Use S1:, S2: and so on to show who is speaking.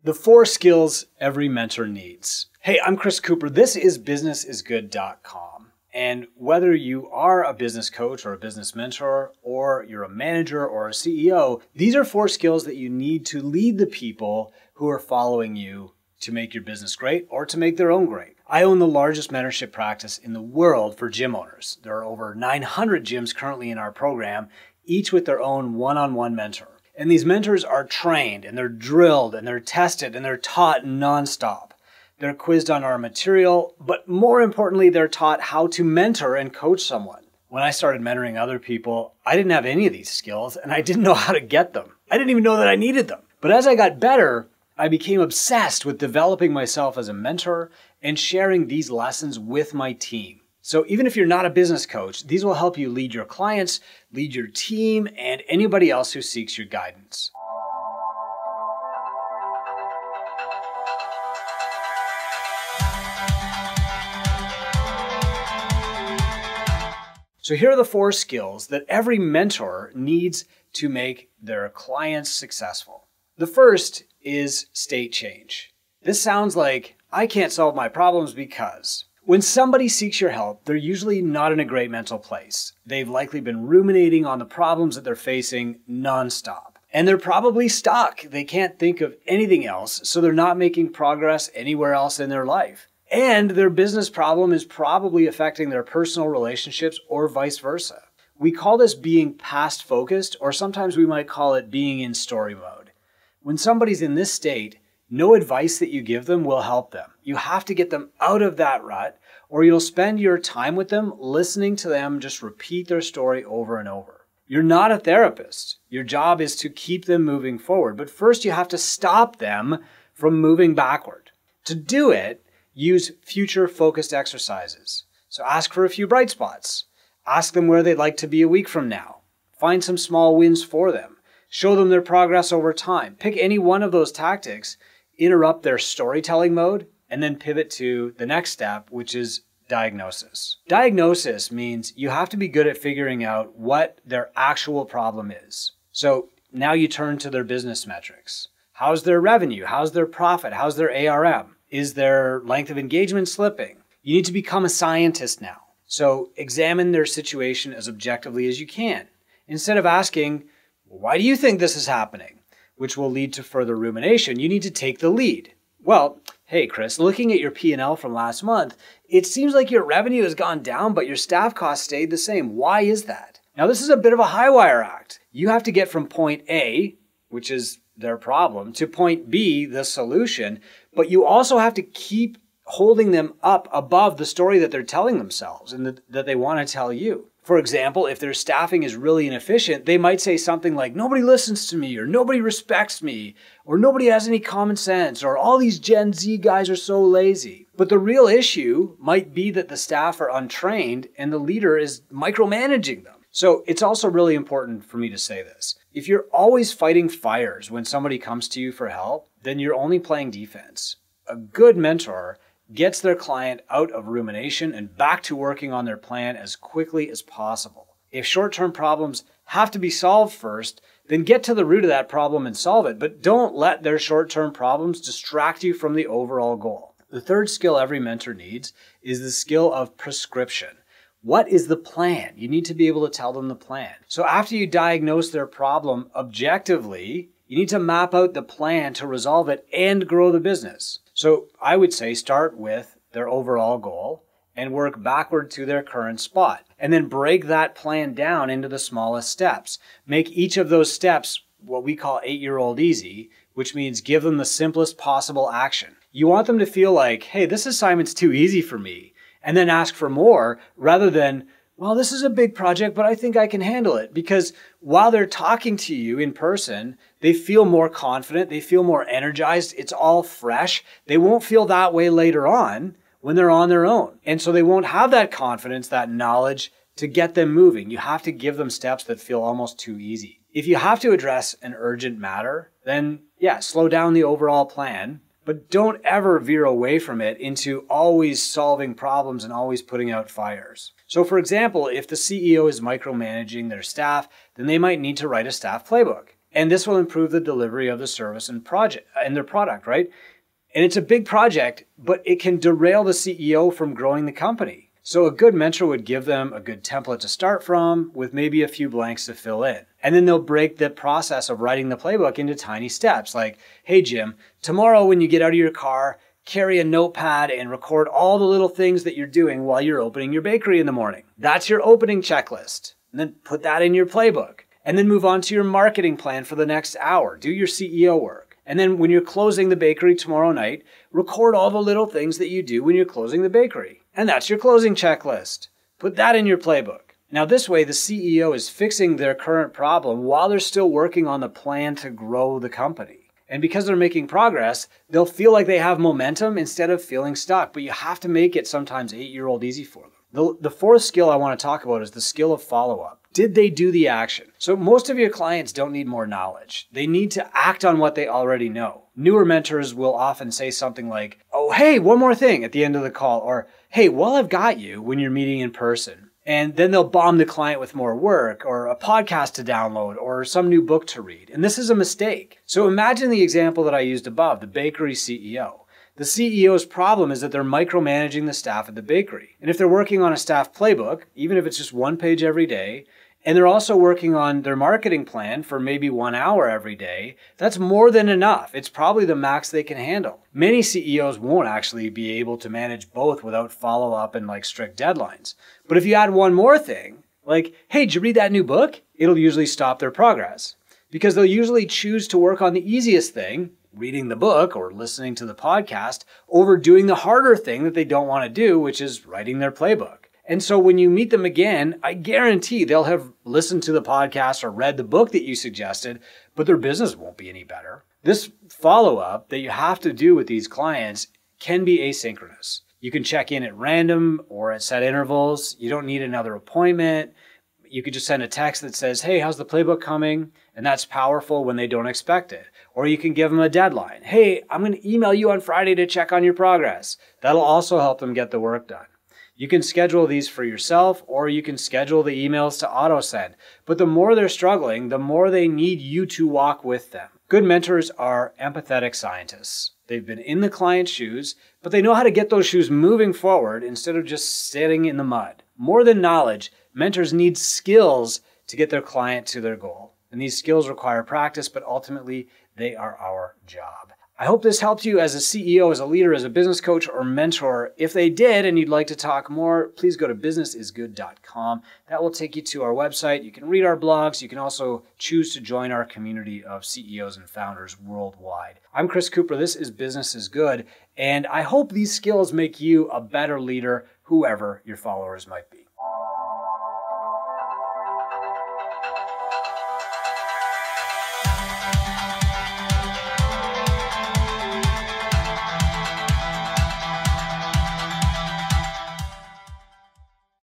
S1: The 4 skills every mentor needs. Hey, I'm Chris Cooper. This is businessisgood.com. And whether you are a business coach or a business mentor, or you're a manager or a CEO, these are 4 skills that you need to lead the people who are following you to make your business great or to make their own great. I own the largest mentorship practice in the world for gym owners. There are over 900 gyms currently in our program, each with their own one-on-one mentor. And these mentors are trained and they're drilled and they're tested and they're taught nonstop. They're quizzed on our material, but more importantly, they're taught how to mentor and coach someone. When I started mentoring other people, I didn't have any of these skills and I didn't know how to get them. I didn't even know that I needed them. But as I got better, I became obsessed with developing myself as a mentor and sharing these lessons with my team. So even if you're not a business coach, these will help you lead your clients, lead your team, and anybody else who seeks your guidance. So here are the 4 skills that every mentor needs to make their clients successful. The first is state change. This sounds like, I can't solve my problems because. When somebody seeks your help, they're usually not in a great mental place. They've likely been ruminating on the problems that they're facing nonstop. And they're probably stuck. They can't think of anything else, so they're not making progress anywhere else in their life. And their business problem is probably affecting their personal relationships or vice versa. We call this being past focused, or sometimes we might call it being in story mode. When somebody's in this state, no advice that you give them will help them. You have to get them out of that rut, or you'll spend your time with them listening to them just repeat their story over and over. You're not a therapist. Your job is to keep them moving forward, but first you have to stop them from moving backward. To do it, use future-focused exercises. So ask for a few bright spots. Ask them where they'd like to be a week from now. Find some small wins for them. Show them their progress over time. Pick any one of those tactics, interrupt their storytelling mode, and then pivot to the next step, which is diagnosis. Diagnosis means you have to be good at figuring out what their actual problem is. So now you turn to their business metrics. How's their revenue? How's their profit? How's their ARM? Is their length of engagement slipping? You need to become a scientist now. So examine their situation as objectively as you can. Instead of asking, why do you think this is happening? Which will lead to further rumination. You need to take the lead. Well, hey Chris, looking at your P&L from last month, it seems like your revenue has gone down, but your staff costs stayed the same. Why is that? Now this is a bit of a high wire act. You have to get from point A, which is their problem, to point B, the solution, but you also have to keep holding them up above the story that they're telling themselves and that they want to tell you. For example, if their staffing is really inefficient, they might say something like, nobody listens to me, or nobody respects me, or nobody has any common sense, or all these Gen Z guys are so lazy. But the real issue might be that the staff are untrained and the leader is micromanaging them. So it's also really important for me to say this. If you're always fighting fires when somebody comes to you for help, then you're only playing defense. A good mentor gets their client out of rumination and back to working on their plan as quickly as possible. If short-term problems have to be solved first, then get to the root of that problem and solve it, but don't let their short-term problems distract you from the overall goal. The third skill every mentor needs is the skill of prescription. What is the plan? You need to be able to tell them the plan. So after you diagnose their problem objectively, you need to map out the plan to resolve it and grow the business. So I would say start with their overall goal and work backward to their current spot. And then break that plan down into the smallest steps. Make each of those steps what we call 8-year-old easy, which means give them the simplest possible action. You want them to feel like, hey, this assignment's too easy for me, and then ask for more rather than, well, this is a big project, but I think I can handle it. Because while they're talking to you in person, they feel more confident, they feel more energized, it's all fresh. They won't feel that way later on when they're on their own. And so they won't have that confidence, that knowledge to get them moving. You have to give them steps that feel almost too easy. If you have to address an urgent matter, then yeah, slow down the overall plan, but don't ever veer away from it into always solving problems and always putting out fires. So for example, if the CEO is micromanaging their staff, then they might need to write a staff playbook. And this will improve the delivery of the service and their product, right? And it's a big project, but it can derail the CEO from growing the company. So a good mentor would give them a good template to start from with maybe a few blanks to fill in. And then they'll break the process of writing the playbook into tiny steps like, hey, Jim, tomorrow when you get out of your car, carry a notepad and record all the little things that you're doing while you're opening your bakery in the morning. That's your opening checklist. And then put that in your playbook. And then move on to your marketing plan for the next hour. Do your CEO work. And then when you're closing the bakery tomorrow night, record all the little things that you do when you're closing the bakery. And that's your closing checklist. Put that in your playbook. Now this way, the CEO is fixing their current problem while they're still working on the plan to grow the company. And because they're making progress, they'll feel like they have momentum instead of feeling stuck. But you have to make it sometimes 8-year-old easy for them. The fourth skill I want to talk about is the skill of follow-up. Did they do the action? So most of your clients don't need more knowledge. They need to act on what they already know. Newer mentors will often say something like, oh, hey, one more thing at the end of the call, or hey, while I've got you when you're meeting in person. And then they'll bomb the client with more work or a podcast to download or some new book to read. And this is a mistake. So imagine the example that I used above, the bakery CEO. The CEO's problem is that they're micromanaging the staff at the bakery. And if they're working on a staff playbook, even if it's just one page every day, and they're also working on their marketing plan for maybe 1 hour every day, that's more than enough. It's probably the max they can handle. Many CEOs won't actually be able to manage both without follow-up and strict deadlines. But if you add one more thing, like, hey, did you read that new book? It'll usually stop their progress. Because they'll usually choose to work on the easiest thing, reading the book or listening to the podcast, over doing the harder thing that they don't want to do, which is writing their playbook. And so when you meet them again, I guarantee they'll have listened to the podcast or read the book that you suggested, but their business won't be any better. This follow-up that you have to do with these clients can be asynchronous. You can check in at random or at set intervals. You don't need another appointment. You could just send a text that says, hey, how's the playbook coming? And that's powerful when they don't expect it. Or you can give them a deadline. Hey, I'm going to email you on Friday to check on your progress. That'll also help them get the work done. You can schedule these for yourself, or you can schedule the emails to auto-send. But the more they're struggling, the more they need you to walk with them. Good mentors are empathetic scientists. They've been in the client's shoes, but they know how to get those shoes moving forward instead of just sitting in the mud. More than knowledge, mentors need skills to get their client to their goal. And these skills require practice, but ultimately, they are our job. I hope this helped you as a CEO, as a leader, as a business coach or mentor. If they did and you'd like to talk more, please go to businessisgood.com. That will take you to our website. You can read our blogs. You can also choose to join our community of CEOs and founders worldwide. I'm Chris Cooper. This is Business is Good. And I hope these skills make you a better leader, whoever your followers might be.